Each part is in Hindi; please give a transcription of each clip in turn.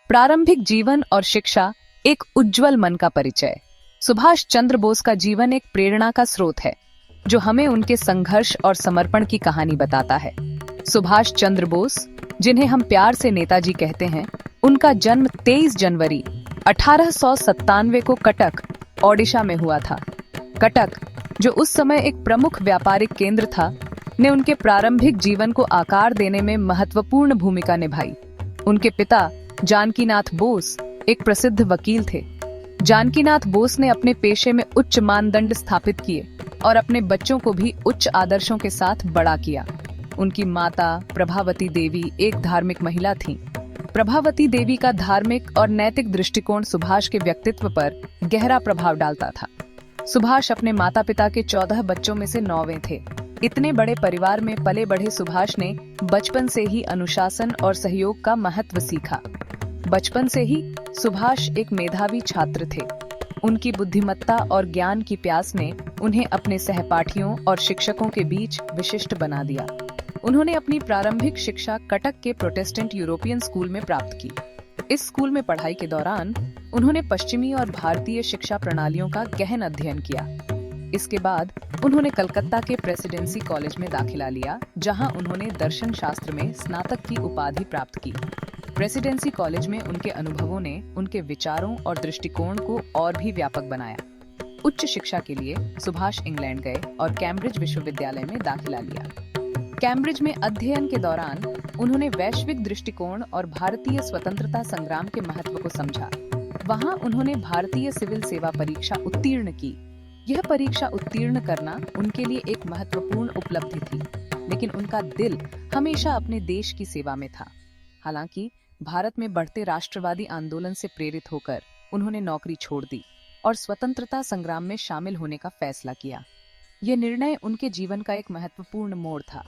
प्रारंभिक जीवन और शिक्षा, एक उज्जवल मन का परिचय। सुभाष चंद्र बोस का जीवन एक प्रेरणा का स्रोत है, जो हमें उनके संघर्ष और समर्पण की कहानी बताता है। सुभाष चंद्र बोस, जिन्हें हम प्यार से नेताजी कहते हैं, उनका जन्म 23 जनवरी 1897 को कटक, ओडिशा में हुआ था। कटक, जो उस समय एक प्रमुख व्यापारिक केंद्र था, ने उनके प्रारंभिक जीवन को आकार देने में महत्वपूर्ण भूमिका निभाई। उनके पिता जानकीनाथ बोस एक प्रसिद्ध वकील थे। जानकीनाथ बोस ने अपने पेशे में उच्च मानदंड स्थापित किए और अपने बच्चों को भी उच्च आदर्शों के साथ बड़ा किया। उनकी माता प्रभावती देवी एक धार्मिक महिला थीं। प्रभावती देवी का धार्मिक और नैतिक दृष्टिकोण सुभाष के व्यक्तित्व पर गहरा प्रभाव डालता था। सुभाष अपने माता पिता के 14 बच्चों में से 9वें थे। इतने बड़े परिवार में पले बढ़े सुभाष ने बचपन से ही अनुशासन और सहयोग का महत्व सीखा। बचपन से ही सुभाष एक मेधावी छात्र थे। उनकी बुद्धिमत्ता और ज्ञान की प्यास ने उन्हें अपने सहपाठियों और शिक्षकों के बीच विशिष्ट बना दिया। उन्होंने अपनी प्रारंभिक शिक्षा कटक के प्रोटेस्टेंट यूरोपियन स्कूल में प्राप्त की। इस स्कूल में पढ़ाई के दौरान उन्होंने पश्चिमी और भारतीय शिक्षा प्रणालियों का गहन अध्ययन किया। इसके बाद उन्होंने कलकत्ता के प्रेसिडेंसी कॉलेज में दाखिला लिया, जहां उन्होंने दर्शन शास्त्र में स्नातक की उपाधि प्राप्त की। प्रेसिडेंसी कॉलेज में उनके अनुभवों ने उनके विचारों और दृष्टिकोण को और भी व्यापक बनाया। उच्च शिक्षा के लिए सुभाष इंग्लैंड गए और कैम्ब्रिज विश्वविद्यालय में दाखिला लिया। कैम्ब्रिज में अध्ययन के दौरान उन्होंने वैश्विक दृष्टिकोण और भारतीय स्वतंत्रता संग्राम के महत्व को समझा। वहां उन्होंने भारतीय सिविल सेवा परीक्षा उत्तीर्ण की। यह परीक्षा उत्तीर्ण करना उनके लिए एक महत्वपूर्ण उपलब्धि थी, लेकिन उनका दिल हमेशा अपने देश की सेवा में था। हालांकि भारत में बढ़ते राष्ट्रवादी आंदोलन से प्रेरित होकर उन्होंने नौकरी छोड़ दी और स्वतंत्रता संग्राम में शामिल होने का फैसला किया। यह निर्णय उनके जीवन का एक महत्वपूर्ण मोड़ था।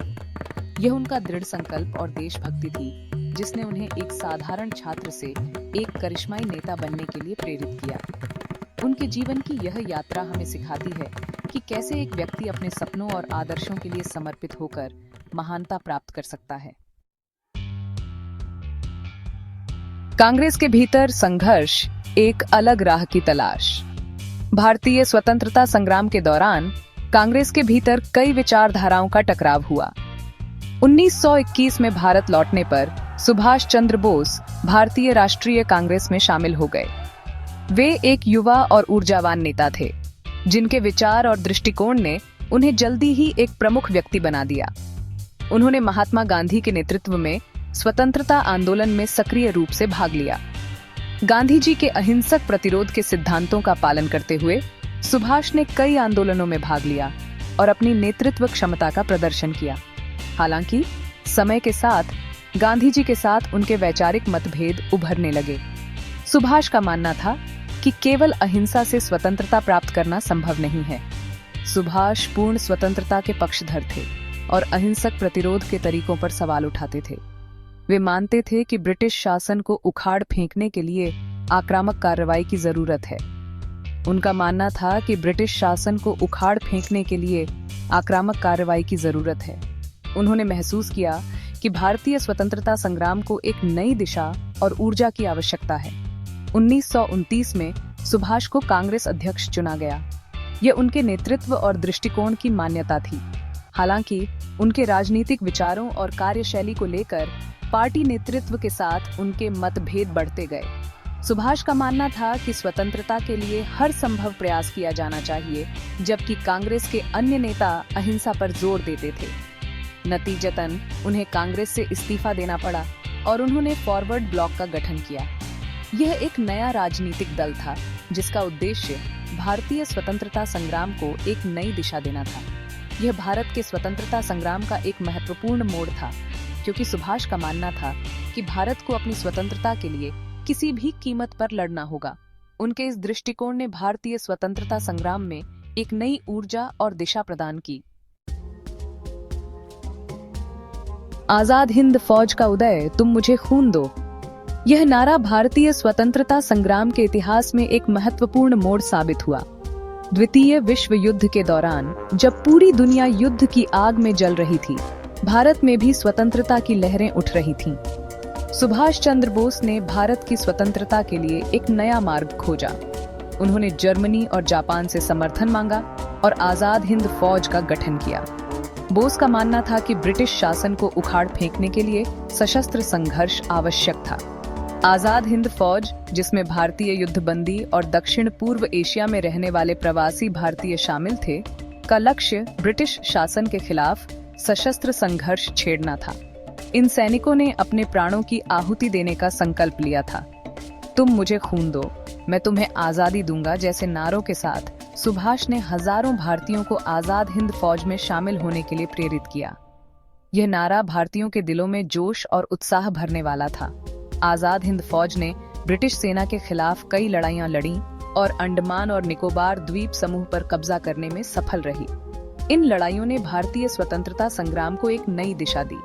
यह उनका दृढ़ संकल्प और देशभक्ति थी, जिसने उन्हें एक साधारण छात्र से एक करिश्माई नेता बनने के लिए प्रेरित किया। उनके जीवन की यह यात्रा हमें सिखाती है कि कैसे एक व्यक्ति अपने सपनों और आदर्शों के लिए समर्पित होकर महानता प्राप्त कर सकता है। कांग्रेस के भीतर संघर्ष, एक अलग राह की तलाश। भारतीय स्वतंत्रता संग्राम के दौरान कांग्रेस के भीतर कई विचारधाराओं का टकराव हुआ। 1921 में भारत लौटने पर सुभाष चंद्र बोस भारतीय राष्ट्रीय कांग्रेस में शामिल हो गए। वे एक युवा और ऊर्जावान नेता थे, जिनके विचार और दृष्टिकोण ने उन्हें जल्दी ही एक प्रमुख व्यक्ति बना दिया। उन्होंने महात्मा गांधी के नेतृत्व में स्वतंत्रता आंदोलन में सक्रिय रूप से भाग लिया। गांधी जी के अहिंसक प्रतिरोध के सिद्धांतों का पालन करते हुए सुभाष ने कई आंदोलनों में भाग लिया और अपनी नेतृत्व क्षमता का प्रदर्शन किया। हालांकि समय के साथ गांधी जी के साथ उनके वैचारिक मतभेद उभरने लगे। सुभाष का मानना था कि केवल अहिंसा से स्वतंत्रता प्राप्त करना संभव नहीं है। सुभाष पूर्ण स्वतंत्रता के पक्षधर थे और अहिंसक प्रतिरोध के तरीकों पर सवाल उठाते थे। वे मानते थे कि ब्रिटिश शासन को उखाड़ फेंकने के लिए आक्रामक कार्रवाई की जरूरत है। उनका मानना था कि ब्रिटिश शासन को उखाड़ फेंकने के लिए आक्रामक कार्रवाई की जरूरत है। उन्होंने महसूस किया कि भारतीय स्वतंत्रता संग्राम को एक नई दिशा और ऊर्जा की आवश्यकता है। 1929 में सुभाष को कांग्रेस अध्यक्ष चुना गया। यह उनके नेतृत्व और दृष्टिकोण की मान्यता थी। हालांकि उनके राजनीतिक विचारों और कार्यशैली को लेकर पार्टी नेतृत्व के साथ उनके मतभेद बढ़ते गए। सुभाष का मानना था कि स्वतंत्रता के लिए हर संभव प्रयास किया जाना चाहिए, जबकि कांग्रेस के अन्य नेता अहिंसा पर जोर देते थे। नतीजतन उन्हें कांग्रेस से इस्तीफा देना पड़ा और उन्होंने फॉरवर्ड ब्लॉक का गठन किया। यह एक नया राजनीतिक दल था, जिसका उद्देश्य भारतीय स्वतंत्रता संग्राम को एक नई दिशा देना था। यह भारत के स्वतंत्रता संग्राम का एक महत्वपूर्ण मोड़ था, क्योंकि सुभाष का मानना था कि भारत को अपनी स्वतंत्रता के लिए किसी भी कीमत पर लड़ना होगा। उनके इस दृष्टिकोण ने भारतीय स्वतंत्रता संग्राम में एक नई ऊर्जा और दिशा प्रदान की। आजाद हिंद फौज का उदय, तुम मुझे खून दो। यह नारा भारतीय स्वतंत्रता संग्राम के इतिहास में एक महत्वपूर्ण मोड़ साबित हुआ। द्वितीय विश्व युद्ध के दौरान जब पूरी दुनिया युद्ध की आग में जल रही थी, भारत में भी स्वतंत्रता की लहरें उठ रही थीं। सुभाष चंद्र बोस ने भारत की स्वतंत्रता के लिए एक नया मार्ग खोजा। उन्होंने जर्मनी और जापान से समर्थन मांगा और आजाद हिंद फौज का गठन किया। बोस का मानना था कि ब्रिटिश शासन को उखाड़ फेंकने के लिए सशस्त्र संघर्ष आवश्यक था। आजाद हिंद फौज, जिसमें भारतीय युद्धबंदी और दक्षिण पूर्व एशिया में रहने वाले प्रवासी भारतीय शामिल थे, का लक्ष्य ब्रिटिश शासन के खिलाफ सशस्त्र संघर्ष छेड़ना था। इन सैनिकों ने अपने प्राणों की आहुति देने का संकल्प लिया था। तुम मुझे खून दो, मैं तुम्हें आजादी दूंगा जैसे नारों के साथ सुभाष ने हजारों भारतीयों को आजाद हिंद फौज में शामिल होने के लिए प्रेरित किया। यह नारा भारतीयों के दिलों में जोश और उत्साह भरने वाला था। आजाद हिंद फौज ने ब्रिटिश सेना के खिलाफ कई लड़ाइयां लड़ी और अंडमान और निकोबार द्वीप समूह पर कब्जा करने में सफल रही। इन लड़ाइयों ने भारतीय स्वतंत्रता संग्राम को एक नई दिशा दी।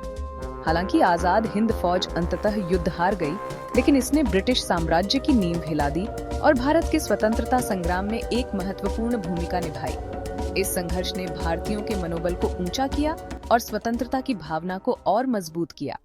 हालांकि आजाद हिंद फौज अंततः युद्ध हार गई, लेकिन इसने ब्रिटिश साम्राज्य की नींव हिला दी और भारत के स्वतंत्रता संग्राम में एक महत्वपूर्ण भूमिका निभाई। इस संघर्ष ने भारतीयों के मनोबल को ऊंचा किया और स्वतंत्रता की भावना को और मजबूत किया।